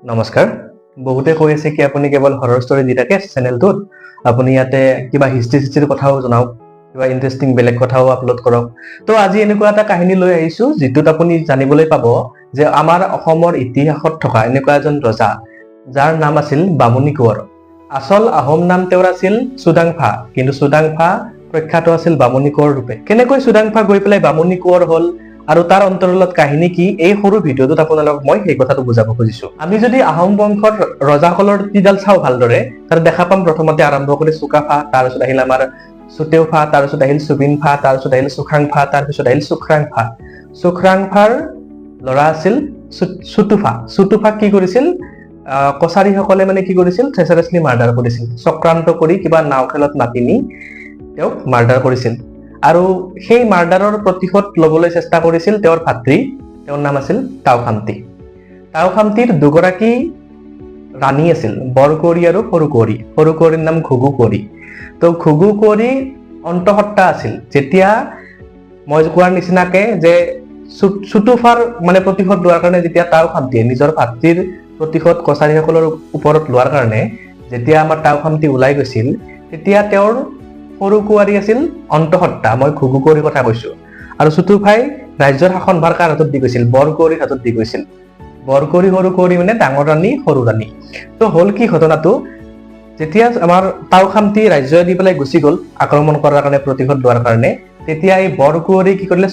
নমস্কাৰ বহুতে কৈ আছে কি আপুনি কেৱল হৰৰ ষ্টৰী দি থাকে চেনেলটোত আপুনি ইয়াতে কিবা হিষ্ট্ৰীৰ কথাও জনাওক কিবা ইন্টাৰেষ্টিং বেলেগ কথাও আপলোড কৰক তো আজি এনেকুৱা এটা কাহিনী লৈ আহিছো যেটোত আপুনি জানিবলৈ পাব যে আমাৰ অসমৰ ইতিহাসত থকা এনেকুৱা এজন ৰজা যাৰ নাম আছিল বামুনি কোঁৱৰ আসল আহোম নাম তেওঁৰ আছিল সুদাংফা কিন্তু সুদাংফা প্ৰখ্যাত আছিল বামুনি কোঁৱৰ ৰূপে কেনেকৈ সুদাংফা গৈ পেলাই বামুনি কোঁৱৰ হল আৰু তাৰ অন্তৰালত কাহিনী কি এই সৰু ভিডিঅ'টোত আপোনালোকক মই সেই কথাটো বুজাব খুজিছো আমি যদি আহোম বংশৰ ৰজাসকলৰ তিডাল চাও ভালদৰে তাৰ দেখা পাম প্ৰথমতে আৰম্ভ কৰি চুকাফা তাৰ পিছত আহিল আমাৰ সুতেওফা তাৰ পিছত আহিল সুবিনফা তাৰ পিছত আহিল সুখাংফা তাৰ পিছত আহিল সুখৰাংফা সুখৰাংফাৰ লৰা আছিল সুতুফা কি কৰিছিল কছাৰীসকলে মানে কি কৰিছিল ট্ৰেচাৰাছলি মাৰ্ডাৰ কৰিছিল চক্ৰান্ত কৰি কিবা নাও খেলত মাতি নি তেওঁক মাৰ্ডাৰ কৰিছিল আৰু সেই মাৰ্ডাৰৰ প্ৰতিশোধ লবলৈ চেষ্টা কৰিছিল তেওঁৰ ভাতৃ তেওঁৰ নাম আছিল তাওখামতিৰ দুগৰাকী ৰাণী আছিল বৰকুঁৱৰী আৰু সৰুকুঁৱৰীৰ নাম ঘুগু কুঁৱৰী তো ঘুগু কুঁৱৰী অন্তঃসত্ত্বা আছিল যেতিয়া মই কোৱাৰ নিচিনাকে যে সুতুফাৰ মানে প্ৰতিশোধ লোৱাৰ কাৰণে যেতিয়া তাওখামতিয়ে নিজৰ ভাতৃৰ প্ৰতিশোধ কছাৰীসকলৰ ওপৰত লোৱাৰ কাৰণে যেতিয়া আমাৰ তাওখামতি ওলাই গৈছিল তেতিয়া তেওঁৰ সৰু কুঁৱৰী আছিল অন্তঃসত্ত্বা মই ঘুগু কুঁৱৰীৰ কথা কৈছো আৰু সুতুফাই ৰাজ্যৰ শাসনভাৰ কাৰ হাতত দি গৈছিল বৰকুঁৱৰীৰ হাতত দি গৈছিল বৰকুঁৱৰী সৰু কুঁৱৰী মানে ডাঙৰ ৰাণী সৰু ৰাণী তো হল কি ঘটনাটো যেতিয়া আমাৰ তাওখামতি ৰাজ্য দি পেলাই গুচি গল আক্ৰমণ কৰাৰ কাৰণে প্ৰতিশোধ লোৱাৰ কাৰণে তেতিয়া এই বৰকুঁৱৰী কি কৰিলে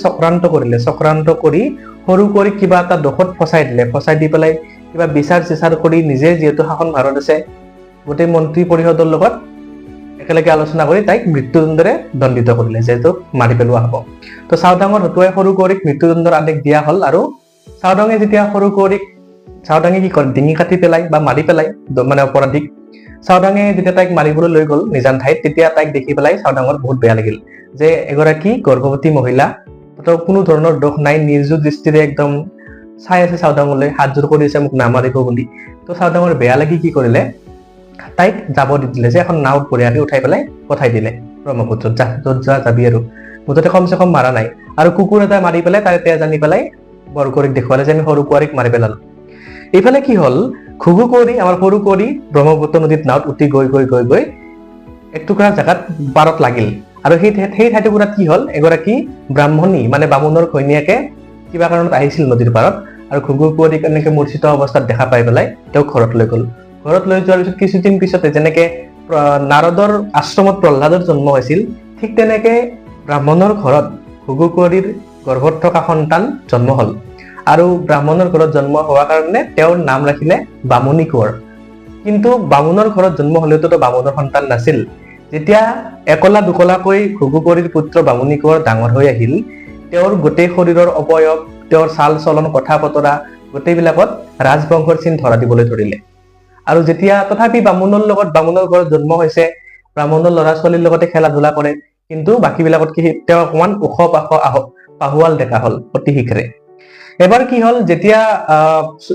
চক্ৰান্ত কৰি সৰু কুঁৱৰীক কিবা এটা দোষত ফচাই দি পেলাই কিবা বিচাৰ কৰি নিজে যিহেতু শাসনভাৰত আছে গোটেই মন্ত্ৰী পৰিষদৰ লগত একেলগে আলোচনা কৰি তাইক মৃত্যুদণ্ডৰে দণ্ডিত কৰিলে যেহেতু মাৰি পেলোৱা হ'ব তো চাওদাঙৰ হতুৱাই সৰু কুঁৱৰীক মৃত্যুদণ্ডৰ আদেশ দিয়া হল আৰু চাওদাঙে যেতিয়া সৰু কুঁৱৰীক চাওদাঙে কি কৰে ডিঙি কাটি পেলাই বা মাৰি পেলাই মানে অপৰাধীক চাওদাঙে যেতিয়া তাইক মাৰিবলৈ লৈ গল নিজান ঠাইত তেতিয়া তাইক দেখি পেলাই চাওদাঙৰ বহুত বেয়া লাগিল যে এগৰাকী গৰ্ভৱতী মহিলা তো কোনো ধৰণৰ দোষ নাই নিৰ্জু দৃষ্টিৰে একদম চাই আছে চাওদাঙলৈ হাত জোৰ কৰি আছে মোক নামাৰিব বুলি তো চাওদাঙৰ বেয়া লাগি কি কৰিলে তাইক যাব দি দিলে যে এখন নাওত বঢ়িয়াকে উঠাই পেলাই পঠাই দিলে ব্ৰহ্মপুত্ৰত য'ত যাবি আৰু মুঠতে কমচে কম মাৰা নাই আৰু কুকুৰ এটা মাৰি পেলাই তাই তেজ আনি পেলাই বৰকুঁৱৰীক দেখুৱালে যে আমি সৰু কুঁৱৰীক মাৰি পেলালো এইফালে কি হল ঘুগু কুঁৱৰী আমাৰ সৰু কুঁৱৰী ব্ৰহ্মপুত্ৰ নদীত নাওত উঠি গৈ একটুকুৰা জেগাত পাৰত লাগিল আৰু সেই ঠাইটুকুৰাত কি হল এগৰাকী ব্ৰাহ্মণী মানে বামুণৰ ঘৈণীয়েকে কিবা কাৰণত আহিছিল নদীৰ পাৰত আৰু ঘুগু কুঁৱৰীক এনেকে মূৰ্ছিত অৱস্থাত দেখা পাই পেলাই তেওঁক ঘৰত লৈ গল ঘৰত লৈ যোৱাৰ পিছত কিছুদিন পিছতে যেনেকে নাৰদৰ আশ্ৰমত প্ৰহ্লাদৰ জন্ম হৈছিল ঠিক তেনেকে ব্ৰাহ্মণৰ ঘৰত ঘুগু কুঁৱৰীৰ গৰ্ভত থকা সন্তান জন্ম হল আৰু ব্ৰাহ্মণৰ ঘৰত জন্ম হোৱাৰ কাৰণে তেওঁৰ নাম ৰাখিলে বামুনি কোঁৱৰ কিন্তু বামুণৰ ঘৰত জন্ম হলেওতো বামুণৰ সন্তান নাছিল যেতিয়া একলা দুকলাকৈ ঘুগু কুঁৱৰীৰ পুত্ৰ বামুনি কোঁৱৰ ডাঙৰ হৈ আহিল তেওঁৰ গোটেই শৰীৰৰ অৱয়ব তেওঁৰ চাল চলন কথা বতৰা গোটেইবিলাকত ৰাজবংশৰ চিন ধৰা দিবলৈ ধৰিলে আৰু যেতিয়া তথাপি বামুণৰ ঘৰত জন্ম হৈছে ব্ৰাহ্মণৰ ল'ৰা ছোৱালীৰ লগতে খেলা ধূলা কৰে কিন্তু বাকীবিলাকত কি তেওঁ অকমান ওখ পাহুৱাল দেখা হল অতি শীঘ্ৰে এবাৰ কি হল যেতিয়া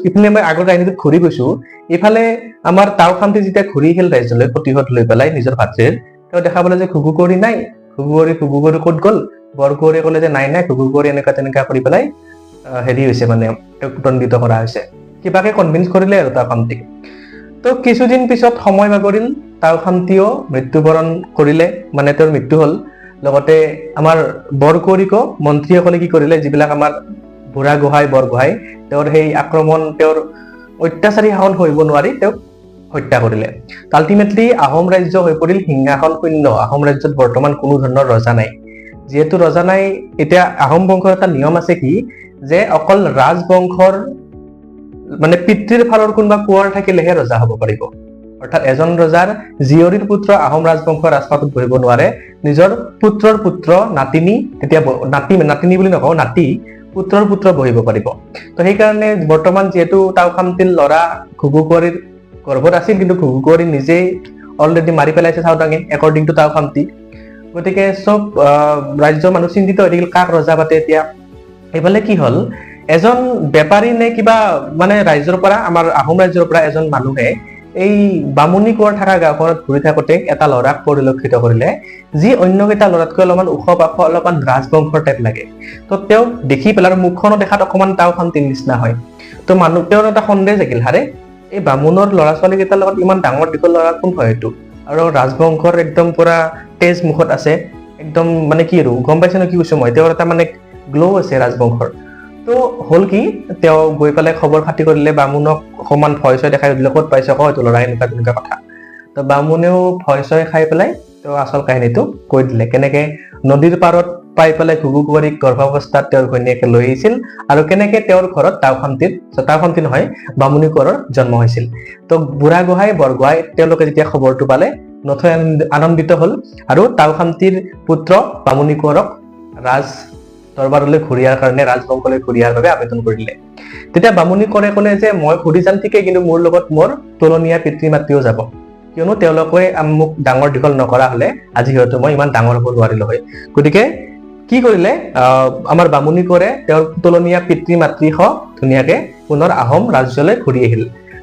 ইপিনে মই আগৰ কাহিনীটোত ঘূৰি গৈছো ইফালে আমাৰ তাওখামতি যেতিয়া ঘূৰি আহিল ৰাজ্যলৈ প্ৰতিশোধ লৈ পেলাই নিজৰ ভাতৃৰ তেওঁ দেখা পালে যে ঘুগু কুঁৱৰী নাই ঘুগু কুঁৱৰী ক'ত গল বৰকুঁৱৰীয়ে ক'লে যে নাই ঘুগু কুঁৱৰী এনেকুৱা তেনেকুৱা কৰি পেলাই হেৰি হৈছে মানে তেওঁক দণ্ডিত কৰা হৈছে কিবাকে কনভিন্স কৰিলে আৰু তাওখামতিক তো কিছুদিন পিছত সময় বাগৰিল তাওখামতিও মৃত্যুবৰণ কৰিলে মানে তেওঁৰ মৃত্যু হল লগতে আমাৰ বৰকুঁৱৰীকো মন্ত্ৰীসকলে কি কৰিলে যিবিলাক আমাৰ বুঢ়া গোহাঁই বৰগোহাঁই তেওঁৰ সেই আক্ৰমণ তেওঁৰ অত্যাচাৰী শাসন সহিব নোৱাৰি তেওঁক হত্যা কৰিলে আল্টিমেটলি আহোম ৰাজ্য হৈ পৰিল সিংহাসন শূন্য আহোম ৰাজ্যত বৰ্তমান কোনো ধৰণৰ ৰজা নাই যিহেতু ৰজা নাই এতিয়া আহোম বংশৰ এটা নিয়ম আছে কি যে অকল ৰাজবংশৰ মানে পিতৃৰ ফালৰ কোনোবা কোঁৱৰ থাকিলেহে ৰজা হ'ব পাৰিব অৰ্থাৎ এজন ৰজাৰ জীয়ৰীৰ পুত্ৰ আহোম ৰাজবংশৰ ৰাজপাটত বহিব নোৱাৰে নিজৰ পুত্ৰৰ পুত্ৰ নাতিনী তেতিয়া নাতিনী বুলি নকওঁ নাতি পুত্ৰৰ পুত্ৰ বহিব পাৰিব তো সেইকাৰণে বৰ্তমান যিহেতু তাওখামতিৰ ল'ৰা ঘুগু কুঁৱৰীৰ গৰ্ভত আছিল কিন্তু ঘুগু কুঁৱৰী নিজেই অলৰেডি মাৰি পেলাইছে চাওদাঙে একৰ্ডিং টু তাওখামতি গতিকে চব ৰাজ্যৰ মানুহ চিন্তিত হৈ থাকিল কাক ৰজা পাতে এতিয়া এইফালে কি হল এজন বেপাৰী নে কিবা মানে ৰাজ্যৰ পৰা আমাৰ আহোম ৰাজ্যৰ পৰা এজন মানুহে এই বামুনি কোঁৱৰ থকা গাঁওখনত ঘূৰি থাকোঁতে এটা ল'ৰাক পৰিলক্ষিত কৰিলে যি অন্যকেইটা ল'ৰাতকৈ অলপমান ওখ পাখ অলপমান ৰাজবংশৰ টাইপ লাগে তো তেওঁক দেখি পেলাই মুখখনো দেখাত অকমান তাওখামতিৰ নিচিনা হয় তো তেওঁৰ এটা সন্দেহ জাগিল হাৰে এই বামুণৰ ল'ৰা ছোৱালী কেইটাৰ লগত ইমান ডাঙৰ দীঘল ল'ৰা কোন হয় এইটো আৰু ৰাজবংশৰ একদম পুৰা তেজ মুখত আছে একদম মানে কি আৰু গম পাইছে ন কি কৈছো মই তেওঁৰ এটা মানে গ্লো আছে ৰাজবংশৰ তো হল কি তেওঁ গৈ পেলাই খবৰ খাতি কৰিলে বামুণক সমান ভয় ছয় দেখাই দিলে ক'ত পাইছে কয় তো ল'ৰা এনেকুৱা তেনেকুৱা কথা তো বামুণেও ভয় ছয় খাই পেলাই তো আচল কাহিনীটো কৈ দিলে কেনেকে নদীৰ পাৰত পাই পেলাই ঘুগু কুঁৱৰীক গৰ্ভাৱস্থাত তেওঁৰ ঘৈণীয়েকে লৈ আহিছিল আৰু কেনেকে তেওঁৰ ঘৰত তাওখান্তি নহয় বামুণী কোঁৱৰৰ জন্ম হৈছিল তো বুঢ়া গোহাঁই বৰগোহাঁই তেওঁলোকে যেতিয়া খবৰটো পালে নথৈ আনন্দিত হল আৰু তাওখান্তিৰ পুত্ৰ বামুণী কোঁৱৰক ৰাজ দৰবাৰলৈ ঘূৰি অহাৰ কাৰণে ৰাজবংশলৈ ঘূৰি অহাৰ বাবে আবেদন কৰিলে তেতিয়া বামুণী কোঁৱৰে ক'লে যে মই ঘূৰি যাম ঠিকেই কিন্তু মোৰ লগত মোৰ তুলনীয়া পিতৃ মাতৃও যাব কিয়নো তেওঁলোকে মোক ডাঙৰ দীঘল নকৰা হলে আজি হয়তো মই ইমান ডাঙৰ হ'ব নোৱাৰিলো হয় গতিকে কি কৰিলে আমাৰ বামুণী কোঁৱৰে তেওঁৰ তুলনীয়া পিতৃ মাতৃ সহ ধুনীয়াকে পুনৰ আহোম ৰাজ্যলৈ ঘূৰি আহিল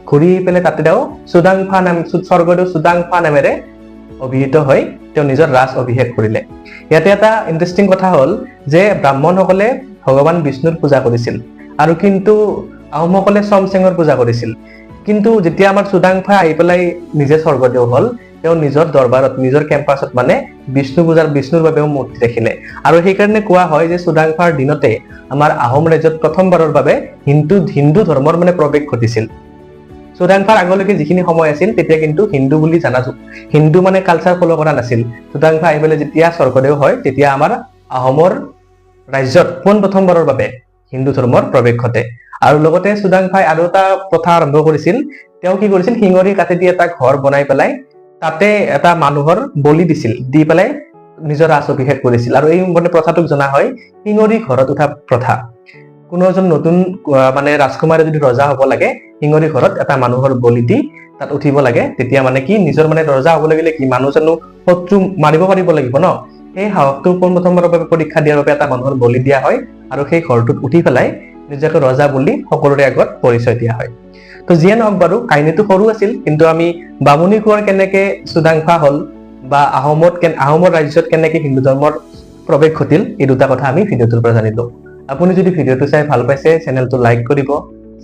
ঘূৰি পেলাই তাতে তেওঁ চুডাংফা নাম স্বৰ্গদেউ চুডাংফা নামেৰে অভিহিত হৈ তেওঁ নিজৰ ৰাজ অভিষেক কৰিলে ইয়াতে এটা ইণ্টাৰেষ্টিং কথা হ'ল যে ব্ৰাহ্মণসকলে ভগৱান বিষ্ণুৰ পূজা কৰিছিল আৰু কিন্তু আহোমসকলে চমচেঙৰ পূজা কৰিছিল কিন্তু যেতিয়া আমাৰ চুডাংফা আহি পেলাই নিজে স্বৰ্গদেউ হ'ল তেওঁ নিজৰ দৰবাৰত নিজৰ কেম্পাছত মানে বিষ্ণুৰ বাবেও মূৰ্তি ৰাখিলে আৰু সেইকাৰণে কোৱা হয় যে চুডাংফাৰ দিনতে আমাৰ আহোম ৰাজ্যত প্ৰথমবাৰৰ বাবে হিন্দু ধৰ্মৰ মানে প্ৰৱেশ ঘটিছিল চুডাংফাৰ আগলৈকে যিখিনি সময় আছিল তেতিয়া কিন্তু হিন্দু বুলি জানা হিন্দু মানে কালচাৰ ফলো কৰা নাছিল চুডাংফা আহি পেলাই যেতিয়া স্বৰ্গদেউ হয় তেতিয়া আমাৰ আহোমৰ ৰাজ্যত প্ৰথমবাৰৰ বাবে হিন্দু ধৰ্মৰ প্ৰৱেশ ঘটে আৰু লগতে চুডাংফাই আৰু এটা প্ৰথা আৰম্ভ কৰিছিল তেওঁ কি কৰিছিল শিঙৰি কাঠেদি এটা ঘৰ বনাই পেলাই তাতে এটা মানুহৰ বলি দিছিল দি পেলাই নিজৰ ৰাজ অভিষেক কৰিছিল আৰু এই মানে প্ৰথাটোক জনা হয় শিঙৰি ঘৰত উঠা প্ৰথা কোনো এজন নতুন মানে ৰাজকুমাৰে যদি ৰজা হ'ব লাগে শিঙৰি ঘৰত এটা মানুহৰ বলি দি তাত উঠিব লাগে তেতিয়া মানে কি নিজৰ মানে ৰজা হ'ব লাগিলে কি মানুহজনো শত্ৰু মাৰিব পাৰিব লাগিব ন সেই সাহসটো প্ৰথমবাৰৰ বাবে পৰীক্ষা দিয়াৰ বাবে এটা মানুহৰ বলি দিয়া হয় আৰু সেই ঘৰটোত উঠি পেলাই নিজকে ৰজা বুলি সকলোৰে আগত পৰিচয় দিয়া হয় তো যিয়ে নহওক বাৰু কাহিনীটো সৰু আছিল কিন্তু আমি বামুণী কোঁৱৰ কেনেকে চুডাংফা হ'ল বা আহোমৰ ৰাজ্যত কেনেকে হিন্দু ধৰ্মৰ প্ৰৱেশ ঘটিল এই দুটা কথা আমি ভিডিঅ'টোৰ পৰা জানিলো আপুনি যদি ভিডিঅ'টো চাই ভাল পাইছে চেনেলটো লাইক কৰিব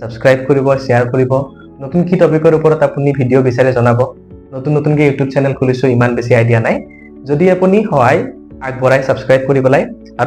সাবস্ক্ৰাইব কৰিব শ্বেয়াৰ কৰিব নতুন কি টপিকৰ ওপৰত আপুনি ভিডিঅ' বিচাৰে জনাব নতুনকৈ ইউটিউব চেনেল খুলিছো ইমান বেছি আইডিয়া নাই যদি আপুনি সহায় আগবঢ়াই সাবস্ক্ৰাইব কৰি পেলাই